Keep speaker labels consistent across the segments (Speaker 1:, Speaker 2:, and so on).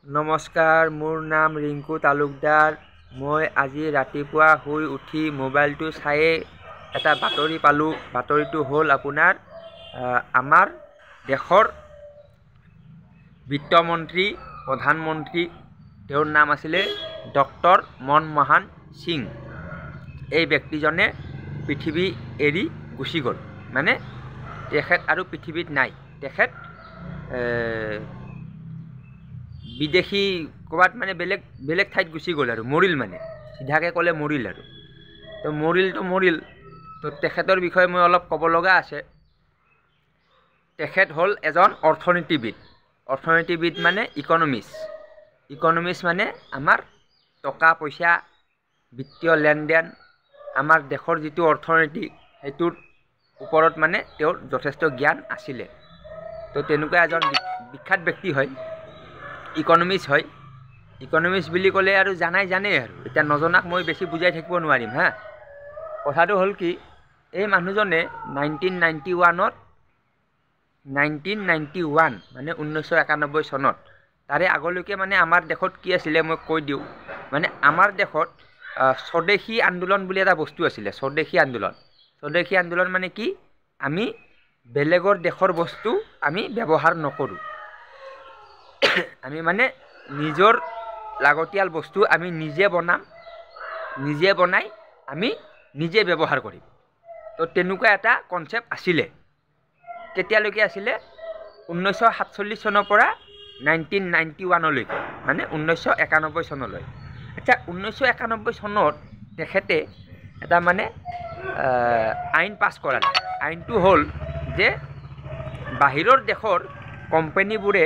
Speaker 1: নমস্কাৰ, মোৰ নাম ৰিংকু তালুকদাৰ। মই আজি ৰাতিপুৱা শুই উঠি মোবাইলটো চায়ে এটা বাতৰি পালোঁ। বাতৰিটো হ'ল আপোনাৰ আমাৰ দেশৰ বিত্তমন্ত্ৰী, প্ৰধানমন্ত্ৰী, তেওঁৰ নাম আছিলে ডক্টৰ মনমোহন সিং। এই ব্যক্তিজনে পৃথিৱী এৰি গুচি গ'ল, মানে তেখেত আৰু পৃথিৱীত নাই। তেখেত বিদেশী ক'ৰবাত মানে বেলেগ ঠাইত গুচি গ'ল আৰু মৰিল, মানে সিধাকৈ ক'লে মৰিল আৰু। তো মৰিল। তো তেখেতৰ বিষয়ে মই অলপ ক'ব লগা আছে। তেখেত হ'ল এজন অৰ্থনীতিবিদ। অৰ্থনীতিবিদ মানে ইকনমিষ্ট মানে আমাৰ টকা পইচা, বিত্তীয় লেনদেন, আমাৰ দেশৰ যিটো অৰ্থনীতি সেইটোৰ ওপৰত মানে তেওঁৰ যথেষ্ট জ্ঞান আছিলে। তো তেনেকুৱা এজন বিখ্যাত ব্যক্তি হয়, ইকনমিষ্ট হয়। ইকনমিষ্ট বুলি ক'লে আৰু জানেই আৰু, এতিয়া নজনাক মই বেছি বুজাই থাকিব নোৱাৰিম হা। কথাটো হ'ল কি, এই মানুহজনে 1991 মানে 1991 চনত, তাৰে আগলৈকে মানে আমাৰ দেশত কি আছিলে মই কৈ দিওঁ। মানে আমাৰ দেশত স্বদেশী আন্দোলন বুলি এটা বস্তু আছিলে। স্বদেশী আন্দোলন মানে কি, আমি বেলেগৰ দেশৰ বস্তু আমি ব্যৱহাৰ নকৰোঁ। আমি মানে নিজৰ লাগতিয়াল বস্তু আমি নিজে বনাই আমি নিজে ব্যৱহাৰ কৰিম। তো তেনেকুৱা এটা কনচেপ্ট আছিলে। কেতিয়ালৈকে আছিলে? 1947 চনৰ পৰা 1991লৈকে, মানে 1991 চনলৈ। আচ্ছা, 1991 চনত তেখেতে এটা মানে আইন পাছ কৰালে। আইনটো হ'ল যে বাহিৰৰ দেশৰ কোম্পানীবোৰে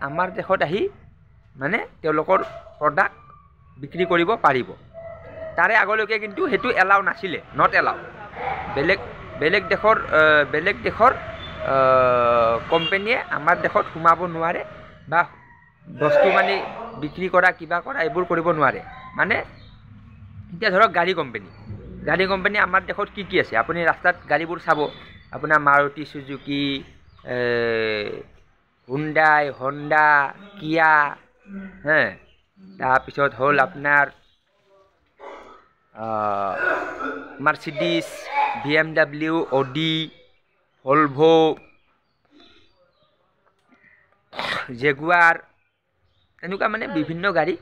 Speaker 1: আমাৰ দেশত আহি মানে তেওঁলোকৰ প্ৰডাক্ট বিক্ৰী কৰিব পাৰিব। তাৰে আগলৈকে কিন্তু সেইটো এলাউ নাছিলে, নট এলাউ। বেলেগ দেশৰ কোম্পানীয়ে আমাৰ দেশত সোমাব নোৱাৰে বা বস্তু মানে বিক্ৰী কৰা, কিবা কৰা এইবোৰ কৰিব নোৱাৰে। মানে এতিয়া ধৰক গাড়ী কোম্পানী আমাৰ দেশত কি আছে? আপুনি ৰাস্তাত গাড়ীবোৰ চাব, আপোনাৰ মাৰুতি চুজুকি, হুণ্ডাই, হণ্ডা, কিয়া, তাৰপিছত হ'ল আপোনাৰ মাৰ্চিডিছ, BMW, অডি, ভলভো, জেগুৱাৰ, এনেকুৱা মানে বিভিন্ন গাড়ী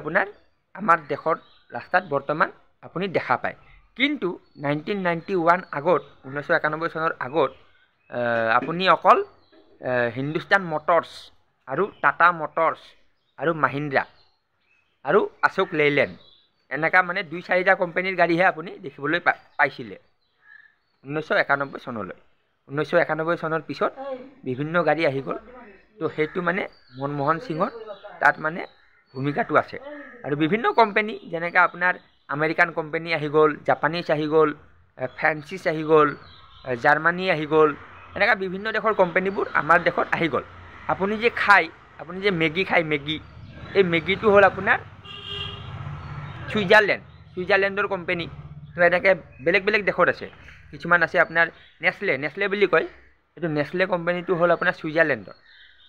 Speaker 1: আপোনাৰ আমাৰ দেশৰ ৰাস্তাত বৰ্তমান আপুনি দেখা পায়। কিন্তু 1991 চনৰ আগত আপুনি অকল হিন্দুস্তান মটৰ্ছ আৰু টাটা মটৰ্ছ আৰু মাহিন্দ্ৰা আৰু অশোক লেইলেণ্ড, এনেকুৱা মানে 2-4টা কোম্পানীৰ গাড়ীহে আপুনি দেখিবলৈ পাইছিলে 1991 চনলৈ। 1991 চনৰ পিছত বিভিন্ন গাড়ী আহি গ'ল। তো সেইটো মানে মনমোহন সিঙৰ তাত মানে ভূমিকাটো আছে। আৰু বিভিন্ন কোম্পানী, যেনেকৈ আপোনাৰ আমেৰিকান কোম্পানী আহি গ'ল, জাপানীজ আহি গ'ল, ফ্ৰেন্সিছ আহি গ'ল, জাৰ্মানী আহি গ'ল, এনেকুৱা বিভিন্ন দেশৰ কোম্পানীবোৰ আমাৰ দেশত আহি গ'ল। আপুনি যে মেগী খায়, এই মেগীটো হ'ল আপোনাৰ ছুইজাৰলেণ্ডৰ কোম্পানী। তো এনেকৈ বেলেগ দেশত আছে। কিছুমান আছে আপোনাৰ নেচলে বুলি কয়। এইটো নেচলে কোম্পানীটো হ'ল আপোনাৰ ছুইজাৰলেণ্ডৰ।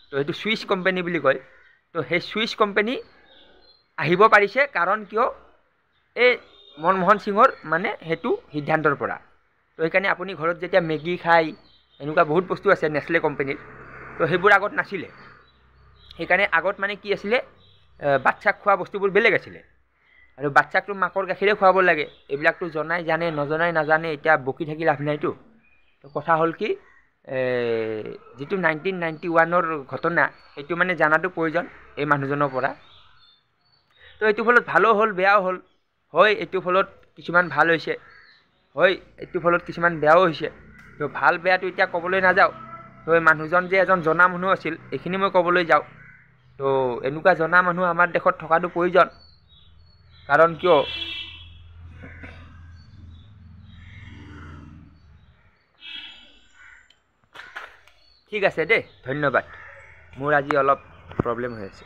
Speaker 1: তো সেইটো ছুইচ কোম্পানী বুলি কয়। তো সেই ছুইচ কোম্পানী আহিব পাৰিছে কাৰণ কিয়? এই মনমোহন সিঙৰ মানে সেইটো সিদ্ধান্তৰ পৰা। তো সেইকাৰণে আপুনি ঘৰত যেতিয়া মেগী খায়, এনেকুৱা বহুত বস্তু আছে নেচলে কোম্পানীৰ। তো সেইবোৰ আগত নাছিলে। সেইকাৰণে আগত মানে কি আছিলে, বাচ্চাক খোৱা বস্তুবোৰ বেলেগ আছিলে। আৰু বাচ্চাকটো মাকৰ গাখীৰে খুৱাব লাগে। এইবিলাকতো জানে, নজনাই নাজানে, এতিয়া বকি থাকি লাভ নাইতো। তো কথা হ'ল কি, যিটো 1991ৰ ঘটনা, সেইটো মানে জনাটো প্ৰয়োজন এই মানুহজনৰ পৰা। তো এইটো ফলত ভালো হ'ল, বেয়াও হ'ল। হয়, এইটো ফলত কিছুমান ভাল হৈছে, হয়, এইটো ফলত কিছুমান বেয়াও হৈছে। তো ভাল বেয়াটো এতিয়া ক'বলৈ নাযাওঁ। তো এই মানুহজন যে এজন জনা মানুহ আছিল, এইখিনি মই ক'বলৈ যাওঁ। তো এনেকুৱা জনা মানুহ আমাৰ দেশত থকাটো প্ৰয়োজন। কাৰণ কিয়, ঠিক আছে দেই, ধন্যবাদ। মোৰ আজি অলপ প্ৰব্লেম হৈ আছে।